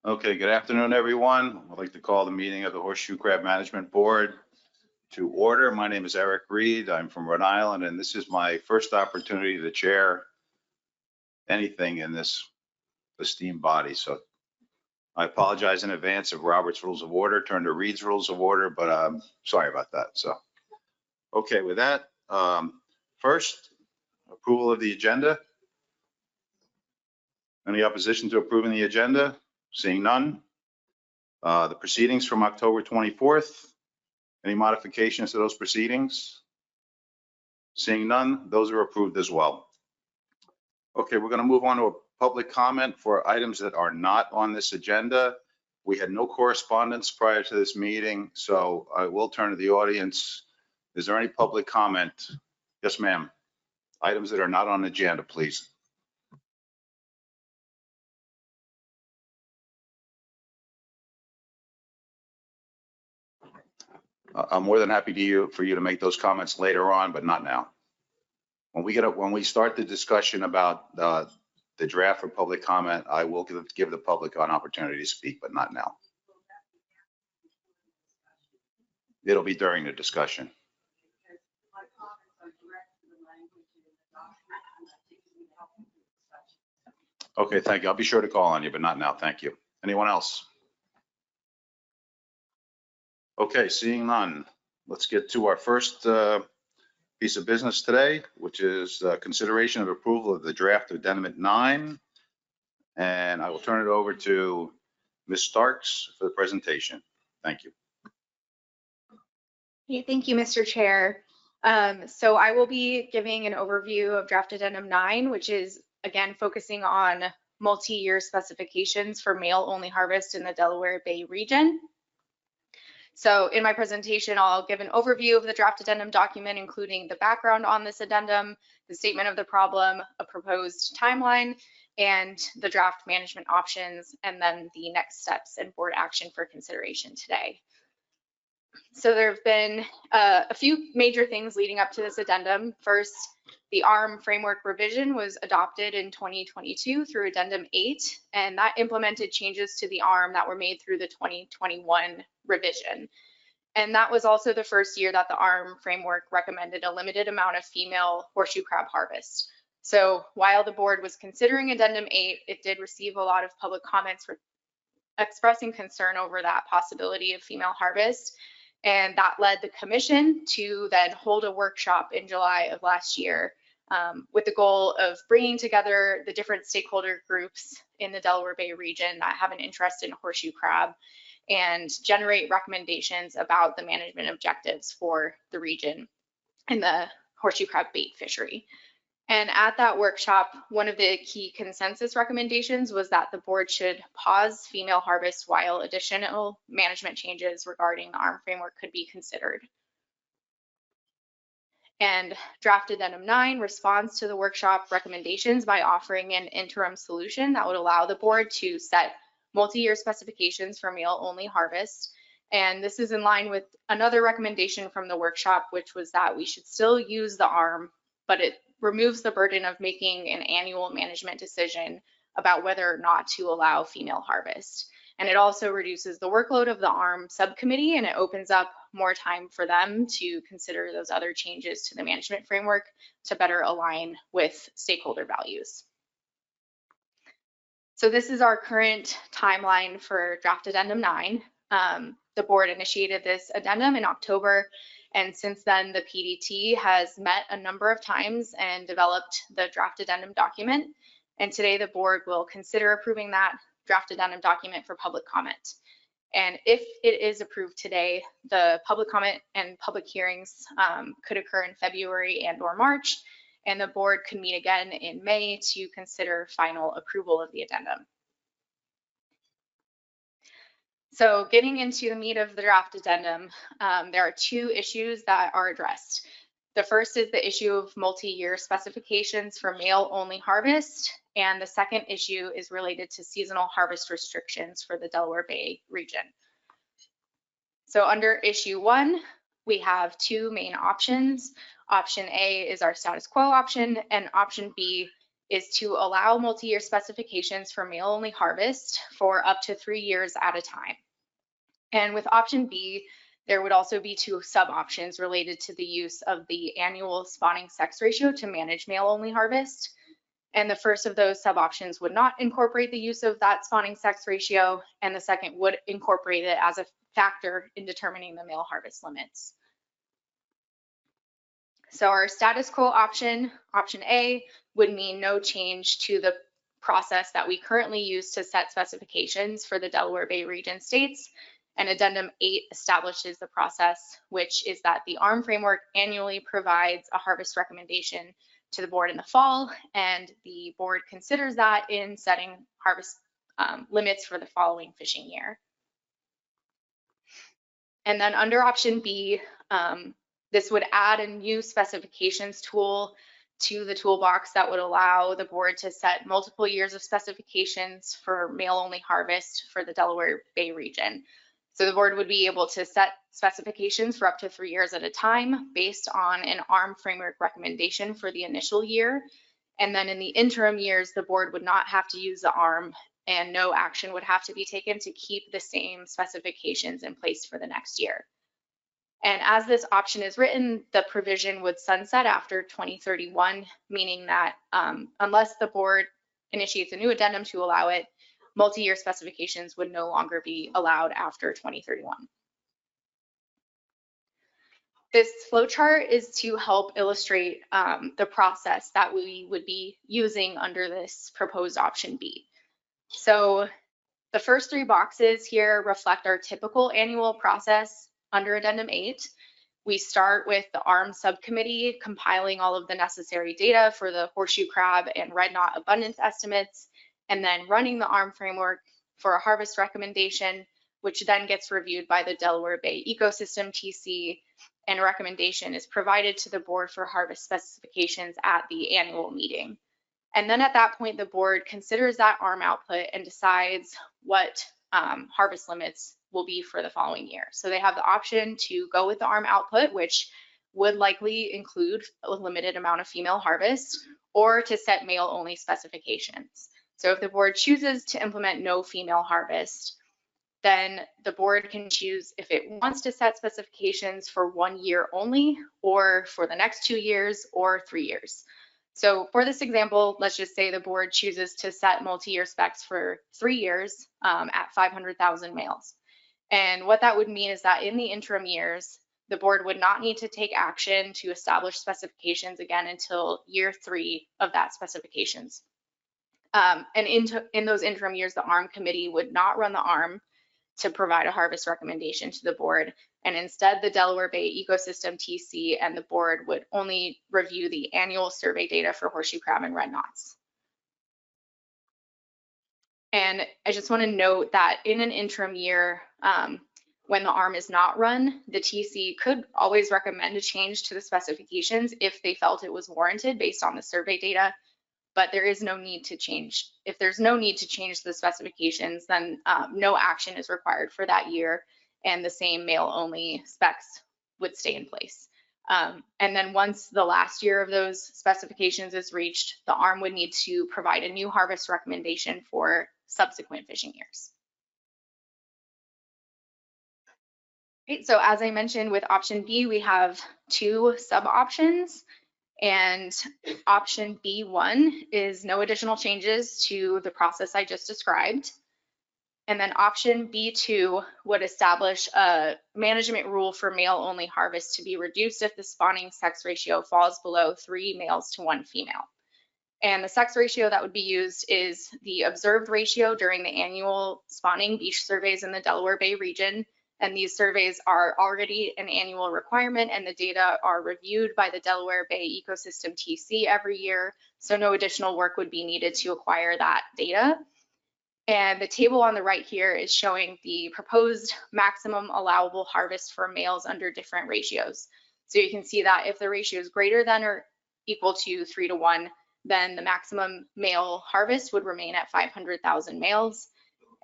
Okay, good afternoon, everyone. I'd like to call the meeting of the Horseshoe Crab Management Board to order. My name is Eric Reed. I'm from Rhode Island, and this is my first opportunity to chair anything in this esteemed body. So I apologize in advance of Robert's Rules of Order, turned to Reed's Rules of Order, but I'm sorry about that. So, okay, with that, first, approval of the agenda. Any opposition to approving the agenda? Seeing none. The proceedings from October 24th. Any modifications to those proceedings? Seeing none, those are approved as well. Okay, we're going to move on to a public comment for items that are not on this agenda. We had no correspondence prior to this meeting, so I will turn to the audience. Is there any public comment? Yes, ma'am. Items that are not on the agenda, please. I'm more than happy for you to make those comments later on, but not now. When we start the discussion about the draft for public comment, I will give the public an opportunity to speak, but not now. It'll be during the discussion. Okay, thank you. I'll be sure to call on you, but not now. Thank you. Anyone else? Okay, seeing none, let's get to our first piece of business today, which is consideration of approval of the draft addendum 9. And I will turn it over to Ms. Starks for the presentation. Thank you. Okay, thank you, Mr. Chair. So I will be giving an overview of draft addendum 9, which is again focusing on multi-year specifications for male-only harvest in the Delaware Bay region. So in my presentation, I'll give an overview of the draft addendum document, including the background on this addendum, the statement of the problem, a proposed timeline, and the draft management options, and then the next steps and board action for consideration today. So there have been a few major things leading up to this addendum. First, the ARM framework revision was adopted in 2022 through addendum 8, and that implemented changes to the ARM that were made through the 2021 revision. And that was also the first year that the ARM framework recommended a limited amount of female horseshoe crab harvest. So while the board was considering addendum 8, it did receive a lot of public comments expressing concern over that possibility of female harvest. And that led the commission to then hold a workshop in July of last year with the goal of bringing together the different stakeholder groups in the Delaware Bay region that have an interest in horseshoe crab and generate recommendations about the management objectives for the region in the horseshoe crab bait fishery. And at that workshop, one of the key consensus recommendations was that the board should pause female harvest while additional management changes regarding the ARM framework could be considered. And draft addendum 9 responds to the workshop recommendations by offering an interim solution that would allow the board to set multi-year specifications for male-only harvest. And this is in line with another recommendation from the workshop, which was that we should still use the ARM, but it removes the burden of making an annual management decision about whether or not to allow female harvest. And it also reduces the workload of the ARM subcommittee, and it opens up more time for them to consider those other changes to the management framework to better align with stakeholder values. So this is our current timeline for draft addendum 9. The board initiated this addendum in October, and since then the PDT has met a number of times and developed the draft addendum document. And today the board will consider approving that draft addendum document for public comment. And if it is approved today, the public comment and public hearings could occur in February and/or March, and the board could meet again in May to consider final approval of the addendum. So getting into the meat of the draft addendum, there are two issues that are addressed. The first is the issue of multi-year specifications for male-only harvest, and the second issue is related to seasonal harvest restrictions for the Delaware Bay region. So under issue 1, we have two main options. Option A is our status quo option, and option B is to allow multi-year specifications for male-only harvest for up to 3 years at a time. And with option B, there would also be 2 sub-options related to the use of the annual spawning sex ratio to manage male-only harvest. And the first of those sub-options would not incorporate the use of that spawning sex ratio, and the second would incorporate it as a factor in determining the male harvest limits. So our status quo option, option A, would mean no change to the process that we currently use to set specifications for the Delaware Bay region states. And Addendum 8 establishes the process, which is that the ARM framework annually provides a harvest recommendation to the board in the fall, and the board considers that in setting harvest limits for the following fishing year. And then under option B, this would add a new specifications tool to the toolbox that would allow the board to set multiple years of specifications for male-only harvest for the Delaware Bay region. So the board would be able to set specifications for up to 3 years at a time based on an ARM framework recommendation for the initial year. And then in the interim years, the board would not have to use the ARM, and no action would have to be taken to keep the same specifications in place for the next year. And as this option is written, the provision would sunset after 2031, meaning that unless the board initiates a new addendum to allow it, multi-year specifications would no longer be allowed after 2031. This flowchart is to help illustrate the process that we would be using under this proposed option B. So the first 3 boxes here reflect our typical annual process under Addendum 8. We start with the ARM subcommittee compiling all of the necessary data for the horseshoe crab and red knot abundance estimates, and then running the ARM framework for a harvest recommendation, which then gets reviewed by the Delaware Bay Ecosystem TC, and a recommendation is provided to the board for harvest specifications at the annual meeting. And then at that point, the board considers that ARM output and decides what harvest limits will be for the following year. So they have the option to go with the ARM output, which would likely include a limited amount of female harvest, or to set male only specifications. So if the board chooses to implement no female harvest, then the board can choose if it wants to set specifications for 1 year only, or for the next 2 years, or 3 years. So for this example, let's just say the board chooses to set multi-year specs for 3 years at 500,000 males. And what that would mean is that in the interim years, the board would not need to take action to establish specifications again until year 3 of that specifications. And in those interim years, the ARM committee would not run the ARM to provide a harvest recommendation to the board. And instead, the Delaware Bay Ecosystem TC and the board would only review the annual survey data for horseshoe crab and red knots. And I just want to note that in an interim year, when the ARM is not run, the TC could always recommend a change to the specifications if they felt it was warranted based on the survey data. But there is no need to change. If there's no need to change the specifications, then no action is required for that year, and the same male only specs would stay in place. And then once the last year of those specifications is reached, the ARM would need to provide a new harvest recommendation for subsequent fishing years. Right, so as I mentioned, with option B, we have 2 sub-options. And option B1 is no additional changes to the process I just described. And then option B2 would establish a management rule for male-only harvest to be reduced if the spawning sex ratio falls below 3 males to 1 female. And the sex ratio that would be used is the observed ratio during the annual spawning beach surveys in the Delaware Bay region. And these surveys are already an annual requirement, and the data are reviewed by the Delaware Bay Ecosystem TC every year. So no additional work would be needed to acquire that data. And the table on the right here is showing the proposed maximum allowable harvest for males under different ratios. So you can see that if the ratio is greater than or equal to 3 to 1, then the maximum male harvest would remain at 500,000 males.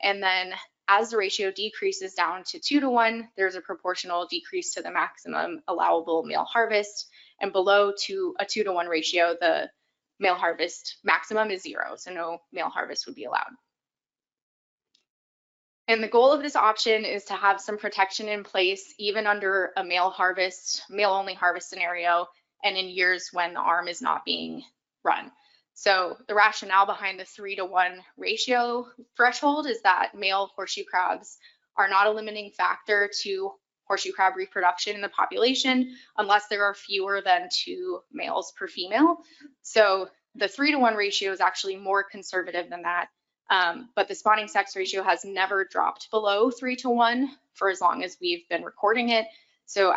And then as the ratio decreases down to 2 to 1, there's a proportional decrease to the maximum allowable male harvest. And below a 2 to 1 ratio, the male harvest maximum is 0, so no male harvest would be allowed. And the goal of this option is to have some protection in place even under a male only harvest scenario, and in years when the ARM is not being run. So the rationale behind the 3-to-1 ratio threshold is that male horseshoe crabs are not a limiting factor to horseshoe crab reproduction in the population unless there are fewer than 2 males per female. So the 3-to-1 ratio is actually more conservative than that. But the spawning sex ratio has never dropped below 3-to-1 for as long as we've been recording it. So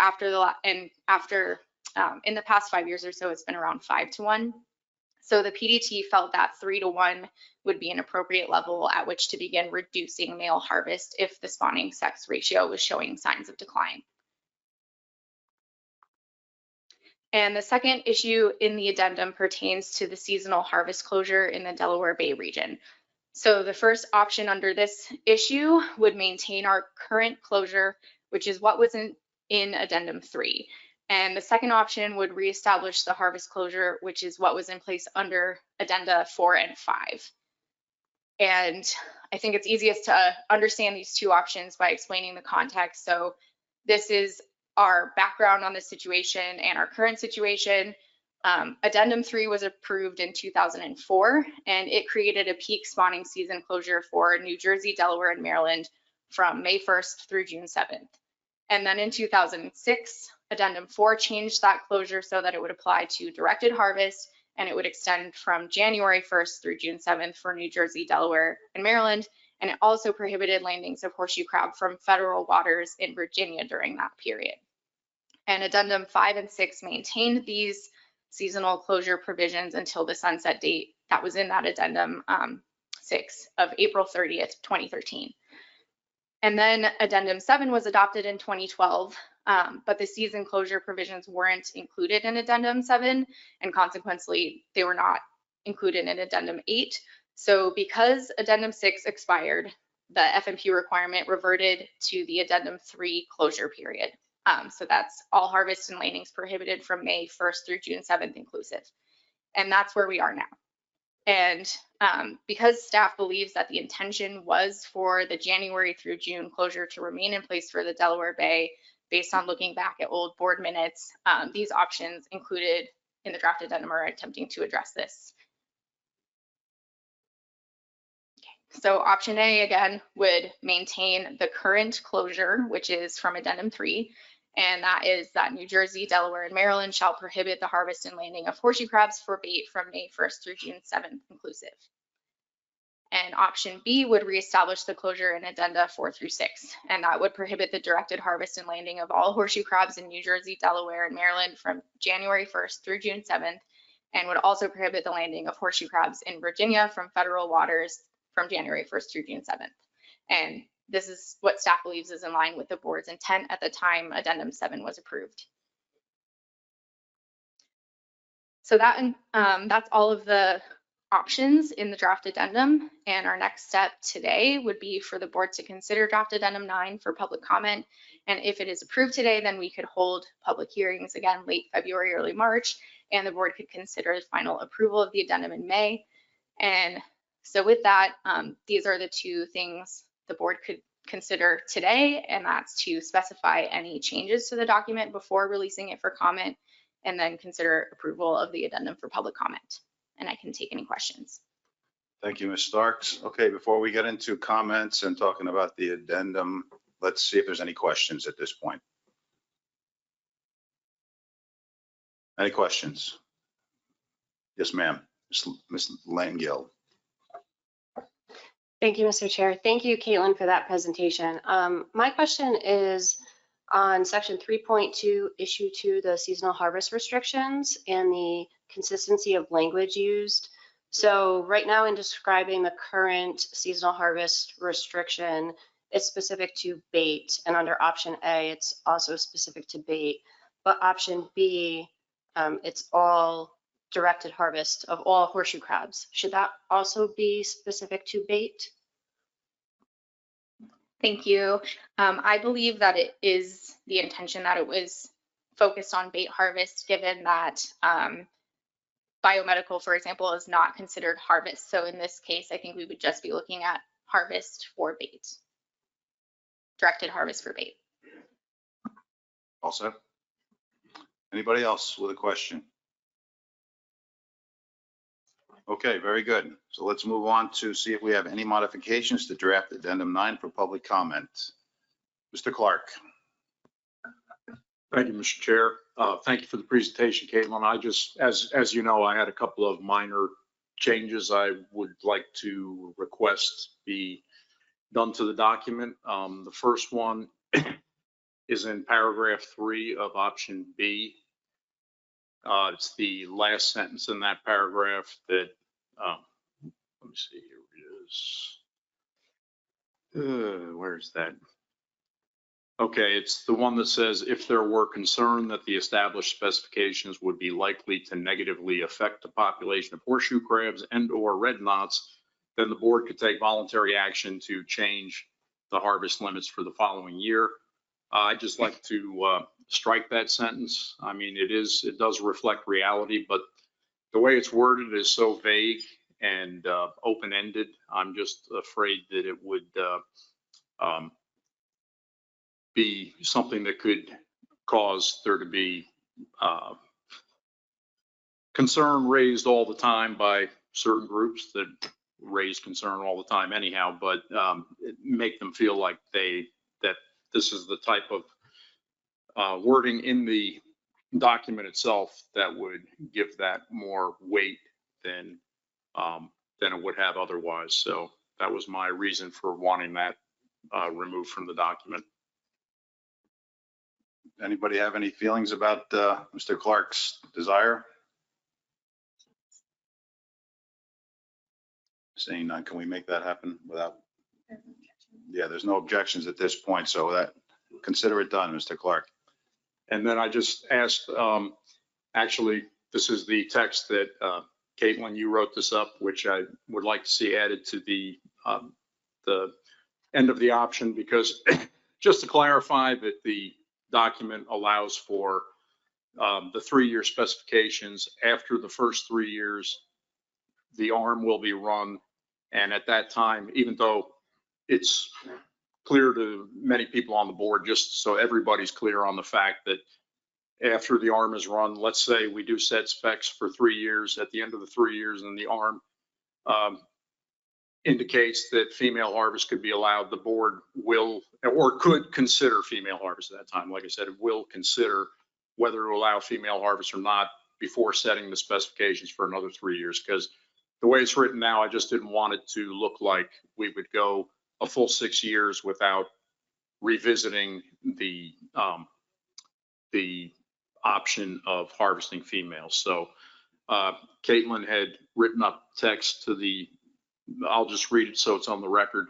in the past 5 years or so, it's been around 5-to-1. So the PDT felt that 3-to-1 would be an appropriate level at which to begin reducing male harvest if the spawning sex ratio was showing signs of decline. And the second issue in the addendum pertains to the seasonal harvest closure in the Delaware Bay region. So the first option under this issue would maintain our current closure, which is what was in Addendum 3. And the second option would reestablish the harvest closure, which is what was in place under Addenda 4 and 5. And I think it's easiest to understand these two options by explaining the context. So this is our background on the situation and our current situation. Addendum 3 was approved in 2004, and it created a peak spawning season closure for New Jersey, Delaware, and Maryland from May 1st through June 7th. And then in 2006, Addendum 4 changed that closure so that it would apply to directed harvest, and it would extend from January 1st through June 7th for New Jersey, Delaware, and Maryland. And it also prohibited landings of horseshoe crab from federal waters in Virginia during that period. And Addendum 5 and 6 maintained these seasonal closure provisions until the sunset date that was in that Addendum 6 of April 30th, 2013. And then Addendum 7 was adopted in 2012, but the season closure provisions weren't included in Addendum 7, and consequently, they were not included in Addendum 8. So because Addendum 6 expired, the FMP requirement reverted to the Addendum 3 closure period. So that's all harvest and landings prohibited from May 1st through June 7th inclusive. And that's where we are now. And because staff believes that the intention was for the January through June closure to remain in place for the Delaware Bay, based on looking back at old board minutes, these options included in the draft addendum are attempting to address this. Okay. So option A, again, would maintain the current closure, which is from Addendum 3, and that is that New Jersey, Delaware, and Maryland shall prohibit the harvest and landing of horseshoe crabs for bait from May 1st through June 7th inclusive. And option B would reestablish the closure in Addenda 4 through 6, and that would prohibit the directed harvest and landing of all horseshoe crabs in New Jersey, Delaware, and Maryland from January 1st through June 7th, and would also prohibit the landing of horseshoe crabs in Virginia from federal waters from January 1st through June 7th. And this is what staff believes is in line with the board's intent at the time Addendum 7 was approved. So that's all of the options in the draft addendum, and our next step today would be for the board to consider draft addendum 9 for public comment. And if it is approved today, then we could hold public hearings again late February, early March, and the board could consider the final approval of the addendum in May. And so with that, these are the two things the board could consider today, and that's to specify any changes to the document before releasing it for comment, and then consider approval of the addendum for public comment. And I can take any questions. Thank you, Ms. Starks. Okay, before we get into comments and talking about the addendum, let's see if there's any questions at this point. Any questions? Yes, ma'am. Ms. Langill. Thank you, Mr. Chair. Thank you, Caitlin, for that presentation. My question is on section 3.2, issue 2, the seasonal harvest restrictions and the consistency of language used. So right now in describing the current seasonal harvest restriction, it's specific to bait, and under option A, it's also specific to bait. But option B, it's all directed harvest of all horseshoe crabs. Should that also be specific to bait? Thank you. I believe that it is the intention that it was focused on bait harvest, given that biomedical, for example, is not considered harvest. So in this case, I think we would just be looking at harvest for bait, directed harvest for bait. Also, anybody else with a question? Okay, very good. So let's move on to see if we have any modifications to draft addendum 9 for public comment. Mr. Clark. Thank you, Mr. Chair. Thank you for the presentation, Caitlin. I just, as you know, I had a couple of minor changes I would like to request be done to the document. The first one is in paragraph 3 of option B. It's the last sentence in that paragraph that, let me see, here it is. Where's that? Okay, it's the one that says, if there were concern that the established specifications would be likely to negatively affect the population of horseshoe crabs and/or red knots, then the board could take voluntary action to change the harvest limits for the following year. I'd just like to strike that sentence. I mean, it does reflect reality, but the way it's worded is so vague and open-ended. I'm just afraid that it would be something that could cause there to be concern raised all the time by certain groups that raise concern all the time anyhow, but make them feel like that this is the type of wording in the document itself that would give that more weight than it would have otherwise. So that was my reason for wanting that removed from the document. Anybody have any feelings about Mr. Clark's desire? Seeing none, can we make that happen without? Yeah, there's no objections at this point, so that consider it done, Mr. Clark. And then I just asked, actually, this is the text that Caitlin, you wrote this up, which I would like to see added to the end of the option, because just to clarify that the document allows for the 3-year specifications. After the first 3 years, the arm will be run. And at that time, even though it's clear to many people on the board, just so everybody's clear on the fact that after the arm is run, let's say we do set specs for 3 years, at the end of the 3 years and the arm indicates that female harvest could be allowed, the board will or could consider female harvest at that time. Like I said, it will consider whether to allow female harvest or not before setting the specifications for another 3 years. Because the way it's written now, I just didn't want it to look like we would go a full 6 years without revisiting the option of harvesting females. So Caitlin had written up text to the, I'll just read it so it's on the record.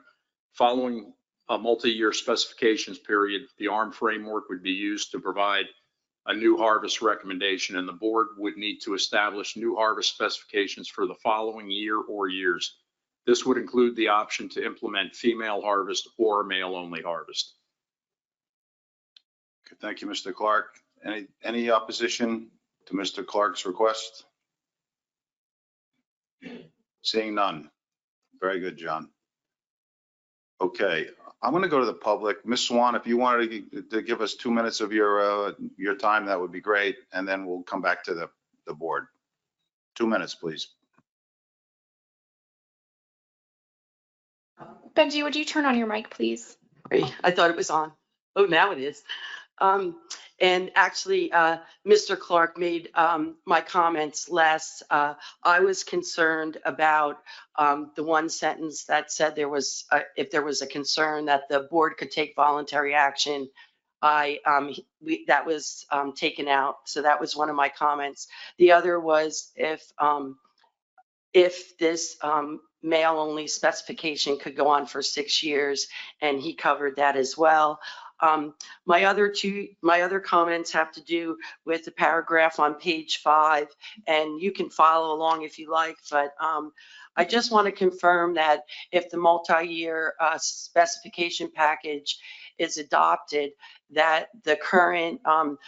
Following a multi-year specifications period, the ARM framework would be used to provide a new harvest recommendation, and the board would need to establish new harvest specifications for the following year or years. This would include the option to implement female harvest or male only harvest. Okay, thank you, Mr. Clark. Any opposition to Mr. Clark's request? Seeing none. Very good, John. Okay, I'm going to go to the public. Ms. Swan, if you wanted to give us 2 minutes of your time, that would be great. And then we'll come back to the board. 2 minutes, please. Benji, would you turn on your mic, please? I thought it was on. Oh, now it is. And actually, Mr. Clark made my comments last. I was concerned about the one sentence that said there was, if there was a concern that the board could take voluntary action. That was taken out. So that was one of my comments. The other was if this male only specification could go on for 6 years, and he covered that as well. My other comments have to do with the paragraph on page 5, and you can follow along if you like, but I just want to confirm that if the multi-year specification package is adopted, that the current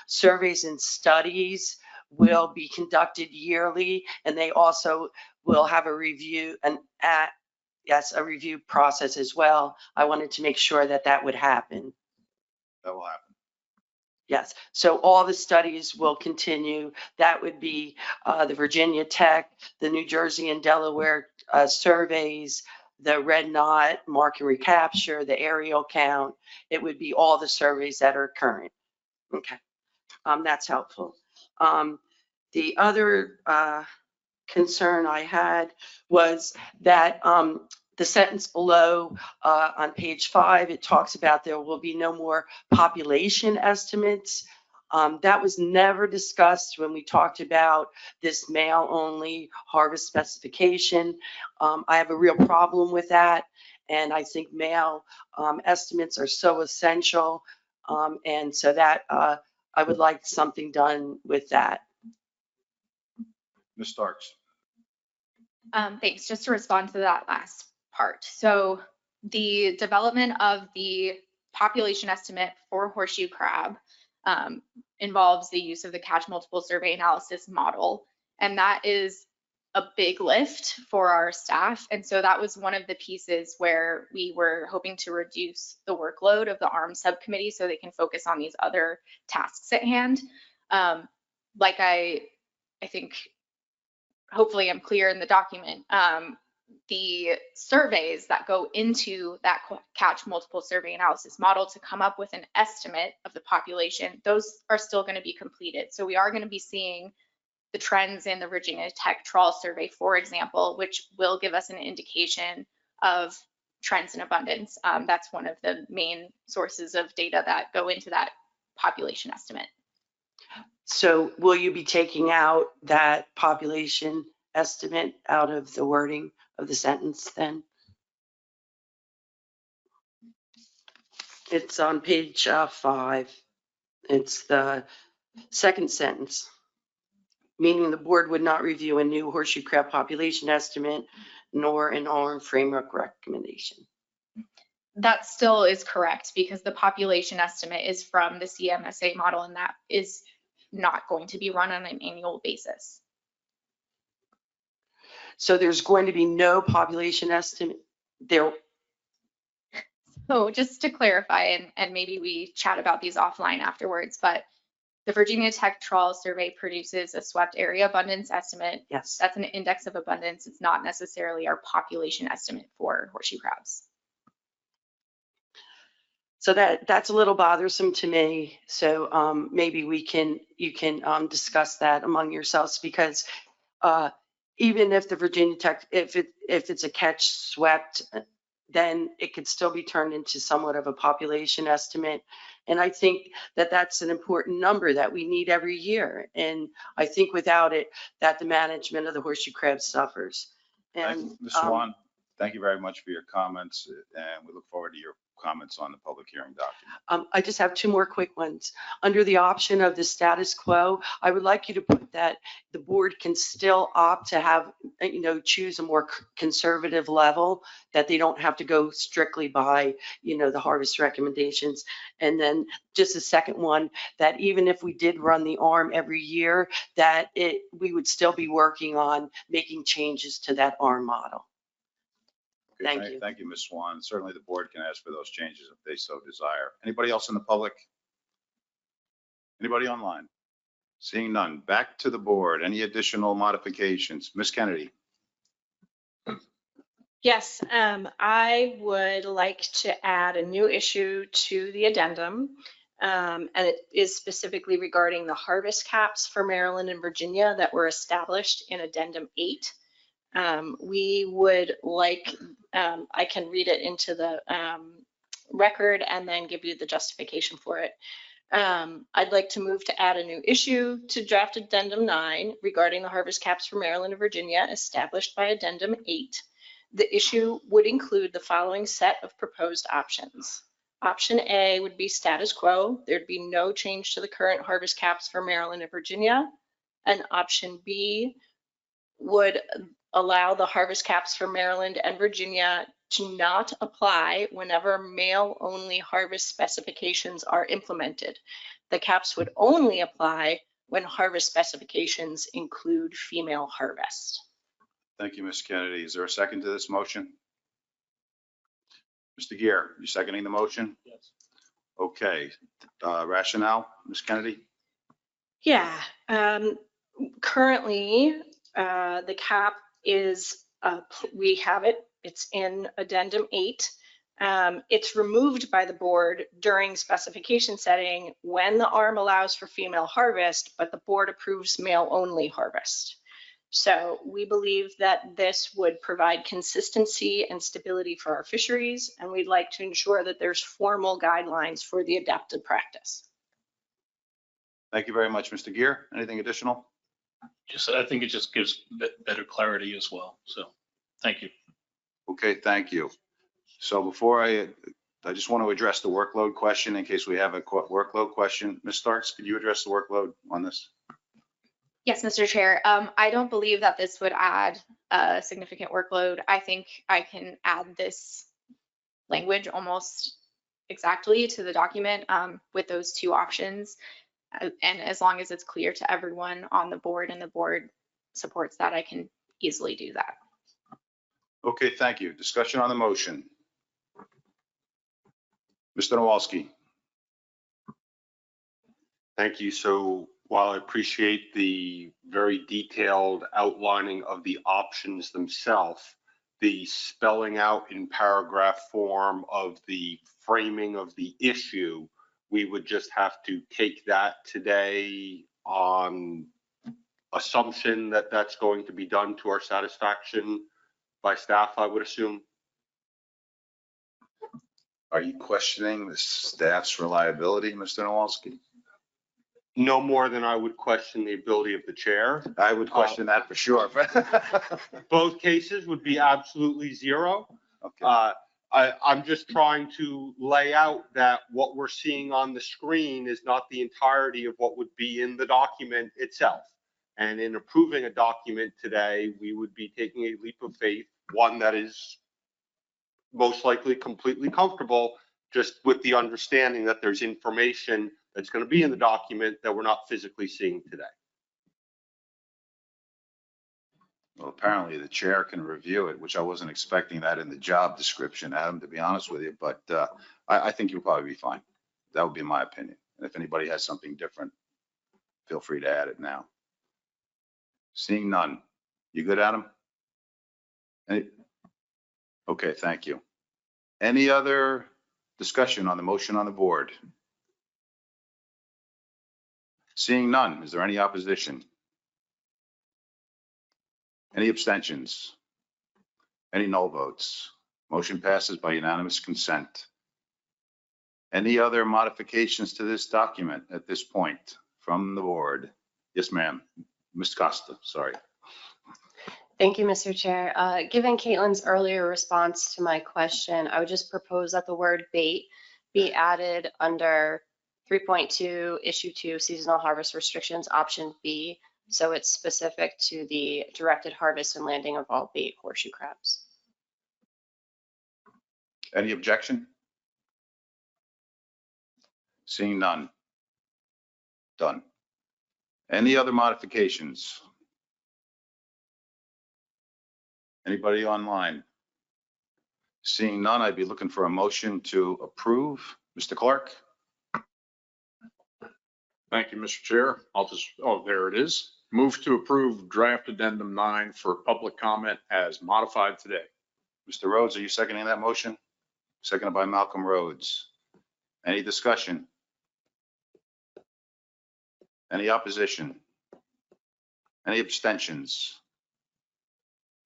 surveys and studies will be conducted yearly, and they also will have a review a review process as well. I wanted to make sure that that would happen. That will happen. Yes, so all the studies will continue. That would be the Virginia Tech, the New Jersey and Delaware surveys, the red knot, mark and recapture, the aerial count. It would be all the surveys that are current. Okay, that's helpful. The other concern I had was that the sentence below on page 5, it talks about there will be no more population estimates. That was never discussed when we talked about this male-only harvest specification. I have a real problem with that, and I think male estimates are so essential, and so that I would like something done with that. Ms. Starks. Thanks. Just to respond to that last part. So the development of the population estimate for horseshoe crab involves the use of the catch multiple survey analysis model. And that is a big lift for our staff. And so that was one of the pieces where we were hoping to reduce the workload of the ARM subcommittee so they can focus on these other tasks at hand. Like I think hopefully I'm clear in the document, the surveys that go into that catch multiple survey analysis model to come up with an estimate of the population, those are still going to be completed. So we are going to be seeing the trends in the Virginia Tech trawl survey, for example, which will give us an indication of trends in abundance. That's one of the main sources of data that go into that population estimate. So will you be taking out that population estimate out of the wording of the sentence then? It's on page 5. It's the second sentence, meaning the board would not review a new horseshoe crab population estimate nor an ARM framework recommendation. That still is correct because the population estimate is from the CMSA model and that is not going to be run on an annual basis. So there's going to be no population estimate there. So just to clarify, and maybe we chat about these offline afterwards, but the Virginia Tech trawl survey produces a swept area abundance estimate. Yes. That's an index of abundance. It's not necessarily our population estimate for horseshoe crabs. So that's a little bothersome to me. So maybe you can discuss that among yourselves, because even if the Virginia Tech, if it's a catch swept, then it could still be turned into somewhat of a population estimate. And I think that that's an important number that we need every year. And I think without it, that the management of the horseshoe crab suffers. And Ms. Swan, thank you very much for your comments, and we look forward to your comments on the public hearing document. I just have 2 more quick ones. Under the option of the status quo, I would like you to put that the board can still opt to have, choose a more conservative level, that they don't have to go strictly by, the harvest recommendations. And then just a second one, that even if we did run the ARM every year, that we would still be working on making changes to that ARM model. Okay, Thank you. Thank you, Ms. Swan. Certainly the board can ask for those changes if they so desire. Anybody else in the public? Anybody online? Seeing none. Back to the board. Any additional modifications? Ms. Kennedy. Yes, I would like to add a new issue to the addendum, and it is specifically regarding the harvest caps for Maryland and Virginia that were established in Addendum 8. We would like, I can read it into the record and then give you the justification for it. I'd like to move to add a new issue to draft Addendum 9 regarding the harvest caps for Maryland and Virginia established by Addendum 8. The issue would include the following set of proposed options. Option A would be status quo. There'd be no change to the current harvest caps for Maryland and Virginia. And option B would allow the harvest caps for Maryland and Virginia to not apply whenever male-only harvest specifications are implemented. The caps would only apply when harvest specifications include female harvest. Thank you, Ms. Kennedy. Is there a second to this motion? Mr. Gear, you seconding the motion? Yes. Okay. Rationale, Ms. Kennedy? Yeah, currently, the cap is, we have it, it's in addendum 8. It's removed by the board during specification setting when the ARM allows for female harvest, but the board approves male only harvest. So we believe that this would provide consistency and stability for our fisheries, and we'd like to ensure that there's formal guidelines for the adapted practice. Thank you very much, Mr. Gear. Anything additional? Just, I think it just gives better clarity as well. So, thank you. Okay, thank you. So before I just want to address the workload question in case we have a workload question. Ms. Starks, could you address the workload on this? Yes, Mr. Chair. I don't believe that this would add a significant workload. I think I can add this language almost exactly to the document with those two options. And as long as it's clear to everyone on the board and the board supports that, I can easily do that. Okay, thank you. Discussion on the motion. Mr. Nowalski. Thank you. So while I appreciate the very detailed outlining of the options themselves, the spelling out in paragraph form of the framing of the issue, we would just have to take that today on assumption that that's going to be done to our satisfaction by staff, I would assume. Are you questioning the staff's reliability, Mr. Nowalski? No more than I would question the ability of the chair. I would question that for sure. Both cases would be absolutely zero. Okay. I'm just trying to lay out that what we're seeing on the screen is not the entirety of what would be in the document itself. And in approving a document today, we would be taking a leap of faith, one that is most likely completely comfortable, just with the understanding that there's information that's going to be in the document that we're not physically seeing today. Well, apparently the chair can review it, which I wasn't expecting that in the job description, Adam, to be honest with you, but I think you'll probably be fine. That would be my opinion. And if anybody has something different, feel free to add it now. Seeing none. You good, Adam? Okay, thank you. Any other discussion on the motion on the board? Seeing none, is there any opposition? Any abstentions? Any null votes? Motion passes by unanimous consent. Any other modifications to this document at this point from the board? Yes, ma'am. Ms. Costa, sorry. Thank you, Mr. Chair. Given Caitlin's earlier response to my question, I would just propose that the word bait be added under 3.2, issue 2, seasonal harvest restrictions, option B. So it's specific to the directed harvest and landing of all bait horseshoe crabs. Any objection? Seeing none. Done. Any other modifications? Anybody online? Seeing none, I'd be looking for a motion to approve. Mr. Clark? Thank you, Mr. Chair. There it is. Move to approve draft addendum 9 for public comment as modified today. Mr. Rhodes, are you seconding that motion? Seconded by Malcolm Rhodes. Any discussion? Any opposition? Any abstentions?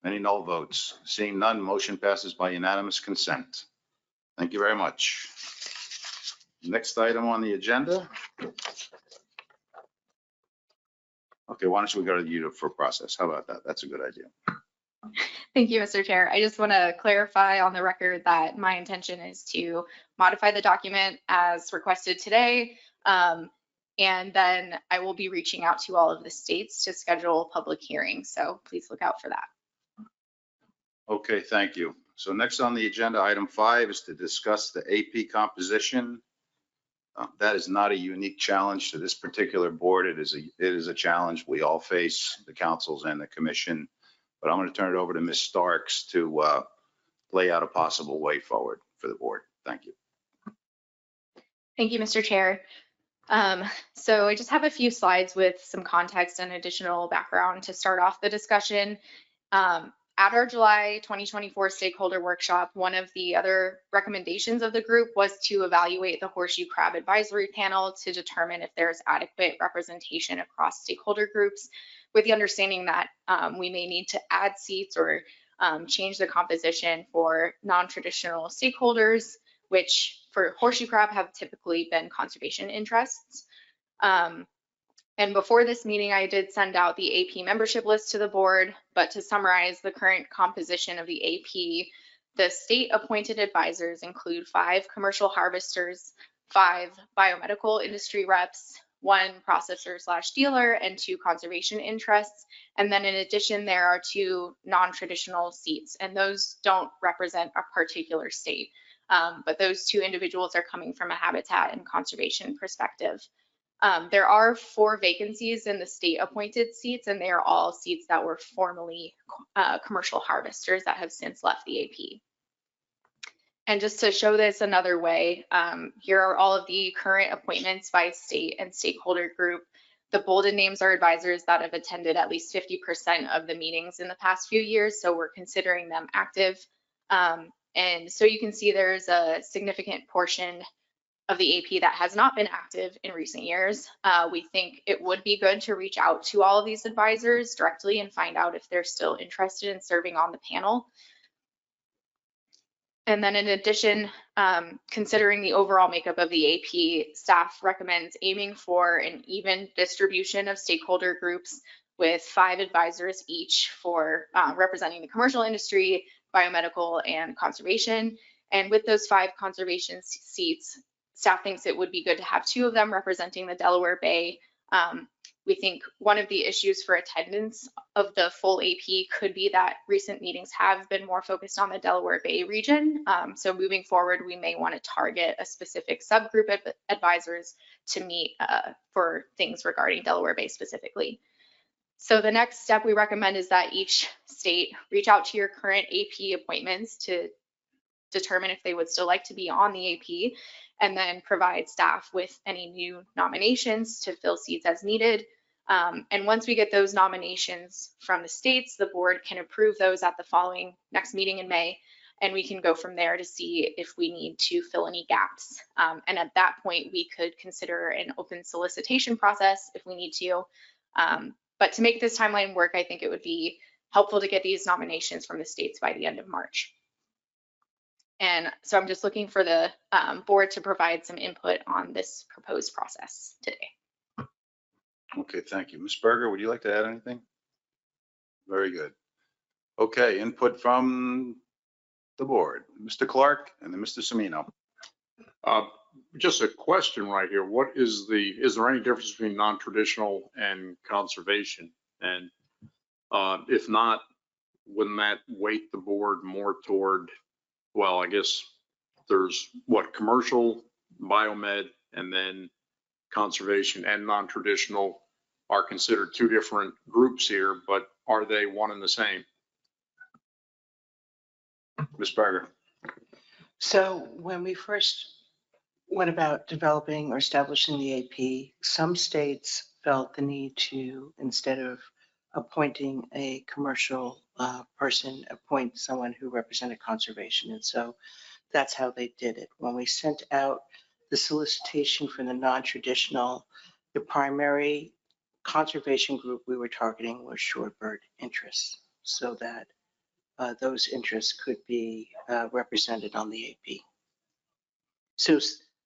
Any null votes? Seeing none, motion passes by unanimous consent. Thank you very much. Next item on the agenda. Okay, why don't we go to you for process? How about that? That's a good idea. Thank you, Mr. Chair. I just want to clarify on the record that my intention is to modify the document as requested today. And then I will be reaching out to all of the states to schedule a public hearing. So please look out for that. Okay, thank you. So next on the agenda, item 5 is to discuss the AP composition That is not a unique challenge to this particular board. It is a challenge we all face, the councils and the commission. But I'm going to turn it over to Ms. Starks to lay out a possible way forward for the board. Thank you. Thank you, Mr. Chair. So I just have a few slides with some context and additional background to start off the discussion. At our July 2024 stakeholder workshop, one of the other recommendations of the group was to evaluate the Horseshoe Crab Advisory Panel to determine if there's adequate representation across stakeholder groups, with the understanding that we may need to add seats or change the composition for non-traditional stakeholders, which for horseshoe crab have typically been conservation interests. And before this meeting, I did send out the AP membership list to the board, but to summarize the current composition of the AP, the state appointed advisors include 5 commercial harvesters, 5 biomedical industry reps, 1 processor/dealer, and 2 conservation interests. And then in addition, there are 2 non-traditional seats, and those don't represent a particular state. But those 2 individuals are coming from a habitat and conservation perspective. There are 4 vacancies in the state appointed seats, and they are all seats that were formerly commercial harvesters that have since left the AP. And just to show this another way, here are all of the current appointments by state and stakeholder group. The bolded names are advisors that have attended at least 50% of the meetings in the past few years, so we're considering them active. And so you can see there's a significant portion of the AP that has not been active in recent years. We think it would be good to reach out to all of these advisors directly and find out if they're still interested in serving on the panel. And then in addition, considering the overall makeup of the AP, staff recommends aiming for an even distribution of stakeholder groups with 5 advisors each for representing the commercial industry, biomedical, and conservation. And with those 5 conservation seats, staff thinks it would be good to have 2 of them representing the Delaware Bay. We think one of the issues for attendance of the full AP could be that recent meetings have been more focused on the Delaware Bay region. So moving forward, we may want to target a specific subgroup of advisors to meet for things regarding Delaware Bay specifically. So the next step we recommend is that each state reach out to your current AP appointments to determine if they would still like to be on the AP, and then provide staff with any new nominations to fill seats as needed. And once we get those nominations from the states, the board can approve those at the following next meeting in May, and we can go from there to see if we need to fill any gaps. And at that point, we could consider an open solicitation process if we need to. But to make this timeline work, I think it would be helpful to get these nominations from the states by the end of March. And so I'm just looking for the board to provide some input on this proposed process today. Okay, thank you. Ms. Berger, would you like to add anything? Very good. Okay, input from the board. Mr. Clark and then Mr. Semino. Just a question right here. Is there any difference between non-traditional and conservation? And if not, wouldn't that weight the board more toward, well, I guess there's commercial, biomed, and then conservation and non-traditional are considered 2 different groups here, but are they one and the same? Ms. Berger. So when we first went about developing or establishing the AP, some states felt the need to, instead of appointing a commercial person, appoint someone who represented conservation. And so that's how they did it. When we sent out the solicitation for the non-traditional, the primary conservation group we were targeting was shorebird interests, so that those interests could be represented on the AP. So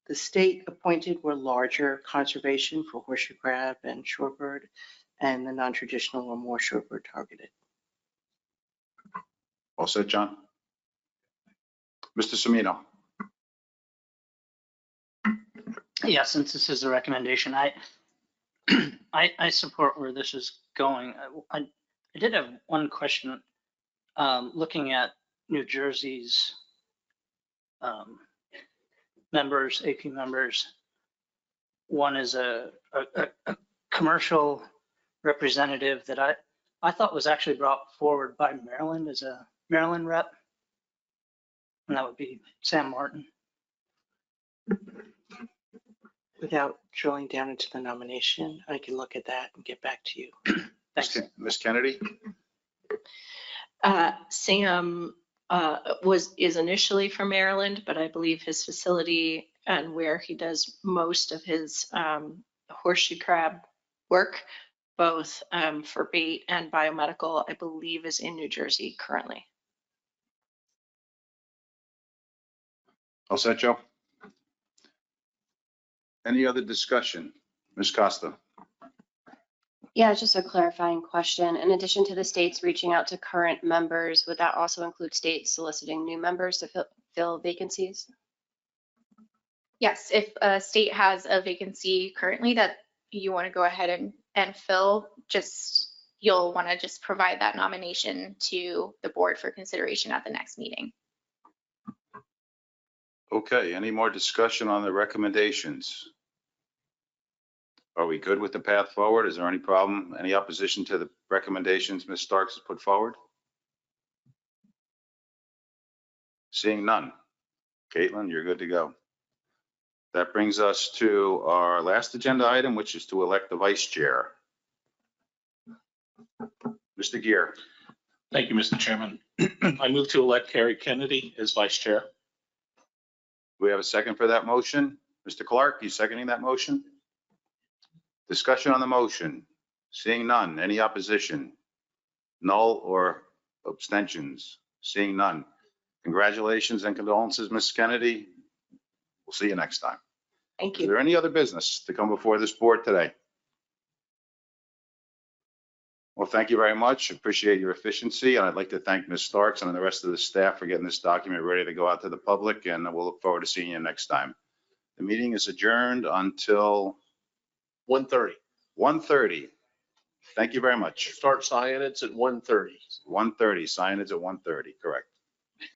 the state appointed were larger conservation for horseshoe crab and shorebird, and the non-traditional were more shorebird targeted. All set, John? Mr. Semino. Yeah, since this is a recommendation, I support where this is going. I did have one question. Looking at New Jersey's members, AP members, One is a commercial representative that I thought was actually brought forward by Maryland as a Maryland rep. And that would be Sam Martin. Without drilling down into the nomination, I can look at that and get back to you. Thanks. Ms. Kennedy? Sam is initially from Maryland, but I believe his facility and where he does most of his horseshoe crab work, both for bait and biomedical, I believe is in New Jersey currently. All set, Joe? Any other discussion? Ms. Costa? Yeah, just a clarifying question. In addition to the states reaching out to current members, would that also include states soliciting new members to fill vacancies? Yes, if a state has a vacancy currently that you want to go ahead and fill, you'll want to just provide that nomination to the board for consideration at the next meeting. Okay, any more discussion on the recommendations? Are we good with the path forward? Is there any problem? Any opposition to the recommendations Ms. Starks has put forward? Seeing none. Caitlin, you're good to go. That brings us to our last agenda item, which is to elect the vice chair. Mr. Gear. Thank you, Mr. Chairman. I move to elect Carrie Kennedy as vice chair. Do we have a second for that motion? Mr. Clark, you seconding that motion? Discussion on the motion. Seeing none. Any opposition? Null or abstentions? Seeing none. Congratulations and condolences, Ms. Kennedy. We'll see you next time. Thank Is you. there any other business to come before this board today? Well, thank you very much. Appreciate your efficiency. And I'd like to thank Ms. Starks and the rest of the staff for getting this document ready to go out to the public. And we'll look forward to seeing you next time. The meeting is adjourned until 1:30. 1:30. Thank you very much. Start cyanids at 1:30. 1:30. Signage at 1:30. Correct.